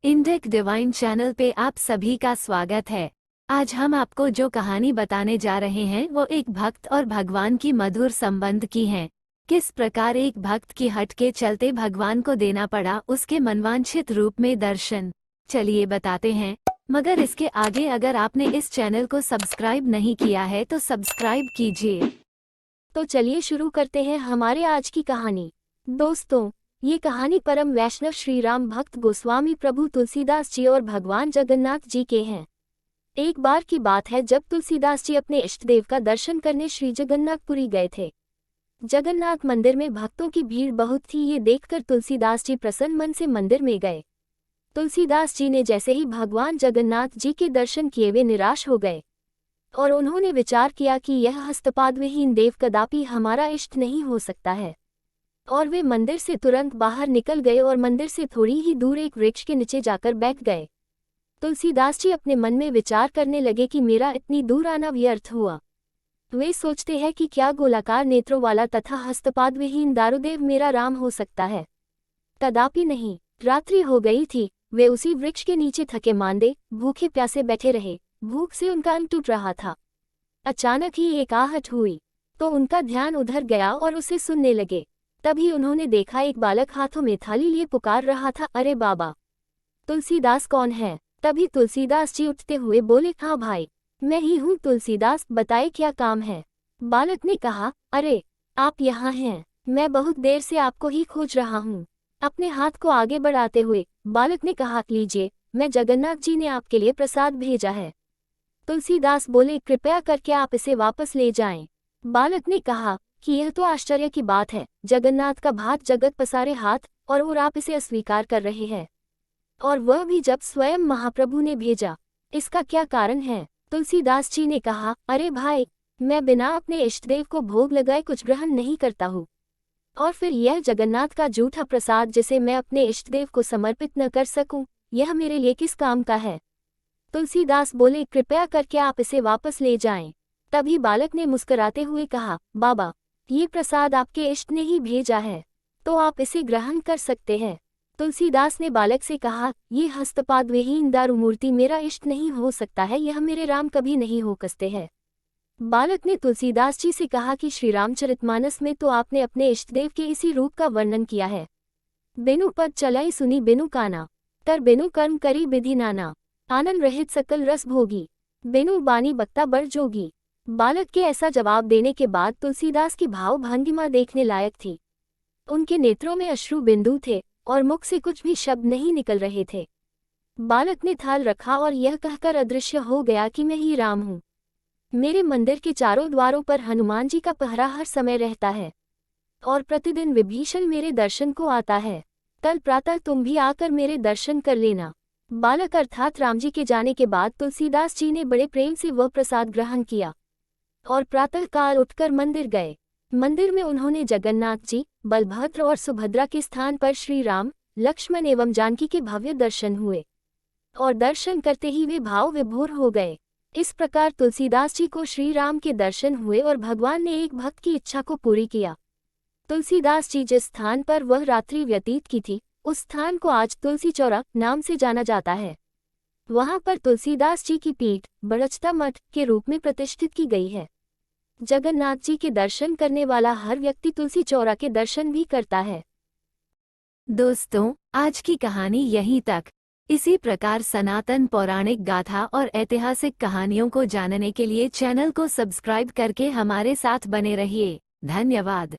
इंडेक divine channel पे आप सभी का स्वागत है। आज हम आपको जो कहानी बताने जा रहे हैं वो एक भक्त और भगवान की मधुर संबंध की है। किस प्रकार एक भक्त की हट के चलते भगवान को देना पड़ा उसके मनवांछित रूप में दर्शन। चलिए बताते हैं, मगर इसके आगे अगर आपने इस चैनल को सब्सक्राइब नहीं किया है तो सब्सक्राइब कीजिए। तो चलिए शुरू करते हैं हमारे आज की कहानी। दोस्तों, ये कहानी परम वैष्णव श्री राम भक्त गोस्वामी प्रभु तुलसीदास जी और भगवान जगन्नाथ जी के हैं। एक बार की बात है जब तुलसीदास जी अपने इष्ट देव का दर्शन करने श्री जगन्नाथपुरी गए थे। जगन्नाथ मंदिर में भक्तों की भीड़ बहुत थी। ये देखकर तुलसीदास जी प्रसन्न मन से मंदिर में गए। तुलसीदास जी ने जैसे ही भगवान जगन्नाथ जी के दर्शन किए वे निराश हो गए और उन्होंने विचार किया कि यह हस्तपादविहीन देव कदापि हमारा इष्ट नहीं हो सकता है। और वे मंदिर से तुरंत बाहर निकल गए और मंदिर से थोड़ी ही दूर एक वृक्ष के नीचे जाकर बैठ गए। तुलसीदास जी अपने मन में विचार करने लगे कि मेरा इतनी दूर आना व्यर्थ हुआ। वे सोचते हैं कि क्या गोलाकार नेत्रों वाला तथा हस्तपादविहीन दारुदेव मेरा राम हो सकता है? कदापि नहीं। रात्रि हो गई थी। वे उसी वृक्ष के नीचे थके मांदे भूखे प्यासे बैठे रहे। भूख से उनका अंग टूट रहा था। अचानक ही एक आहट हुई तो उनका ध्यान उधर गया और उसे सुनने लगे। तभी उन्होंने देखा एक बालक हाथों में थाली लिए पुकार रहा था, अरे बाबा, तुलसीदास कौन है? तभी तुलसीदास जी उठते हुए बोले, हाँ भाई, मैं ही हूँ तुलसीदास, बताए क्या काम है? बालक ने कहा, अरे आप यहाँ हैं, मैं बहुत देर से आपको ही खोज रहा हूँ। अपने हाथ को आगे बढ़ाते हुए बालक ने कहा, लीजिए, मैं जगन्नाथ जी ने आपके लिए प्रसाद भेजा है। तुलसीदास बोले, कृपया करके आप इसे वापस ले जाएं। बालक ने कहा कि यह तो आश्चर्य की बात है, जगन्नाथ का भात जगत पसारे हाथ, और आप इसे अस्वीकार कर रहे हैं, और वह भी जब स्वयं महाप्रभु ने भेजा। इसका क्या कारण है? तुलसीदास जी ने कहा, अरे भाई, मैं बिना अपने इष्टदेव को भोग लगाए कुछ ग्रहण नहीं करता हूँ, और फिर यह जगन्नाथ का झूठा प्रसाद जिसे मैं अपने इष्टदेव को समर्पित न कर सकूं, यह मेरे लिए किस काम का है? तुलसीदास बोले, कृपया करके आप इसे वापस ले जाएं। तभी बालक ने मुस्कुराते हुए कहा, बाबा, ये प्रसाद आपके इष्ट ने ही भेजा है, तो आप इसे ग्रहण कर सकते हैं। तुलसीदास ने बालक से कहा, ये हस्तपादविहीन दारुमूर्ति मेरा इष्ट नहीं हो सकता है, यह मेरे राम कभी नहीं हो सकते हैं। बालक ने तुलसीदास जी से कहा कि श्री रामचरितमानस में तो आपने अपने इष्टदेव के इसी रूप का वर्णन किया है। बिनु पद चलाई सुनी बिनु काना, कर बिनु कर्म करी विधि नाना, आनंद रहित सकल रस भोगी, बिनु बानी बक्ता बर जोगी। बालक के ऐसा जवाब देने के बाद तुलसीदास की भाव भंगिमा देखने लायक थी। उनके नेत्रों में अश्रु बिंदु थे और मुख से कुछ भी शब्द नहीं निकल रहे थे। बालक ने थाल रखा और यह कहकर अदृश्य हो गया कि मैं ही राम हूँ। मेरे मंदिर के चारों द्वारों पर हनुमान जी का पहरा हर समय रहता है, और प्रतिदिन विभीषण मेरे दर्शन को आता है। कल प्रातः तुम भी आकर मेरे दर्शन कर लेना। बालक अर्थात राम जी के जाने के बाद तुलसीदास जी ने बड़े प्रेम से वह प्रसाद ग्रहण किया और प्रातःकाल उठकर मंदिर गए। मंदिर में उन्होंने जगन्नाथ जी, बलभद्र और सुभद्रा के स्थान पर श्री राम, लक्ष्मण एवं जानकी के भव्य दर्शन हुए, और दर्शन करते ही वे भाव विभोर हो गए। इस प्रकार तुलसीदास जी को श्री राम के दर्शन हुए और भगवान ने एक भक्त की इच्छा को पूरी किया। तुलसीदास जी जिस स्थान पर वह रात्रि व्यतीत की थी, उस स्थान को आज तुलसी चौरा नाम से जाना जाता है। वहां पर तुलसीदास जी की पीठ बड़चता मठ के रूप में प्रतिष्ठित की गई है। जगन्नाथ जी के दर्शन करने वाला हर व्यक्ति तुलसी चौरा के दर्शन भी करता है। दोस्तों, आज की कहानी यहीं तक। इसी प्रकार सनातन पौराणिक गाथा और ऐतिहासिक कहानियों को जानने के लिए चैनल को सब्सक्राइब करके हमारे साथ बने रहिए। धन्यवाद।